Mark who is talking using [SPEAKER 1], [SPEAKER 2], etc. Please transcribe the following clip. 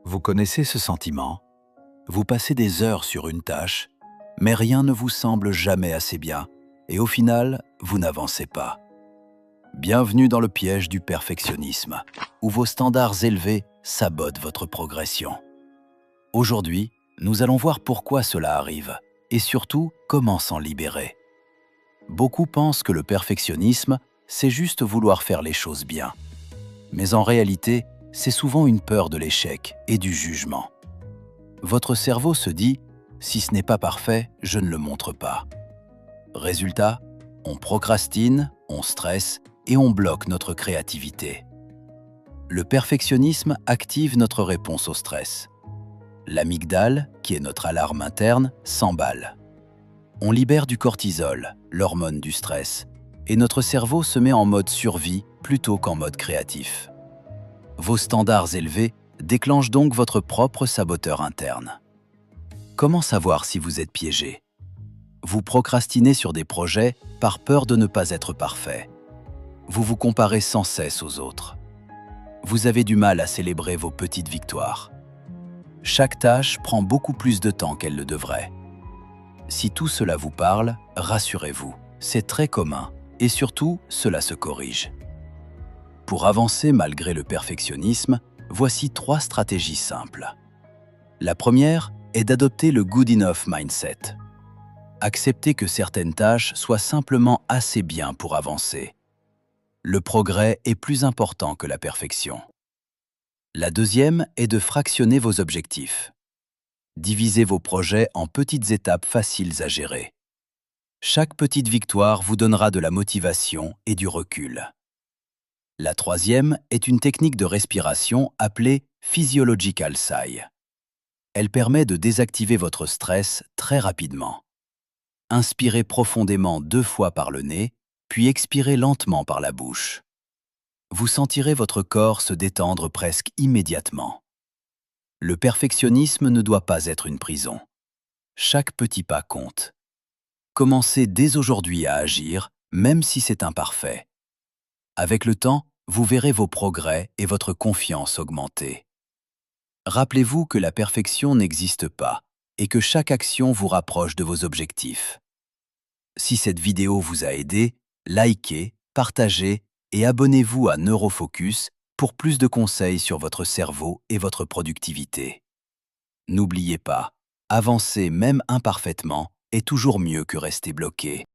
[SPEAKER 1] Vous connaissez ce sentiment? Vous passez des heures sur une tâche, mais rien ne vous semble jamais assez bien, et au final, vous n'avancez pas. Bienvenue dans le piège du perfectionnisme, où vos standards élevés sabotent votre progression. Aujourd'hui, nous allons voir pourquoi cela arrive, et surtout comment s'en libérer. Beaucoup pensent que le perfectionnisme, c'est juste vouloir faire les choses bien. Mais en réalité, c'est souvent une peur de l'échec et du jugement. Votre cerveau se dit « si ce n'est pas parfait, je ne le montre pas ». Résultat, on procrastine, on stresse et on bloque notre créativité. Le perfectionnisme active notre réponse au stress. L'amygdale, qui est notre alarme interne, s'emballe. On libère du cortisol, l'hormone du stress, et notre cerveau se met en mode survie plutôt qu'en mode créatif. Vos standards élevés déclenchent donc votre propre saboteur interne. Comment savoir si vous êtes piégé? Vous procrastinez sur des projets par peur de ne pas être parfait. Vous vous comparez sans cesse aux autres. Vous avez du mal à célébrer vos petites victoires. Chaque tâche prend beaucoup plus de temps qu'elle le devrait. Si tout cela vous parle, rassurez-vous, c'est très commun et surtout, cela se corrige. Pour avancer malgré le perfectionnisme, voici 3 stratégies simples. La première est d'adopter le good enough mindset. Acceptez que certaines tâches soient simplement assez bien pour avancer. Le progrès est plus important que la perfection. La deuxième est de fractionner vos objectifs. Divisez vos projets en petites étapes faciles à gérer. Chaque petite victoire vous donnera de la motivation et du recul. La troisième est une technique de respiration appelée Physiological Sigh. Elle permet de désactiver votre stress très rapidement. Inspirez profondément 2 fois par le nez, puis expirez lentement par la bouche. Vous sentirez votre corps se détendre presque immédiatement. Le perfectionnisme ne doit pas être une prison. Chaque petit pas compte. Commencez dès aujourd'hui à agir, même si c'est imparfait. Avec le temps, vous verrez vos progrès et votre confiance augmenter. Rappelez-vous que la perfection n'existe pas et que chaque action vous rapproche de vos objectifs. Si cette vidéo vous a aidé, likez, partagez et abonnez-vous à Neurofocus pour plus de conseils sur votre cerveau et votre productivité. N'oubliez pas, avancer même imparfaitement est toujours mieux que rester bloqué.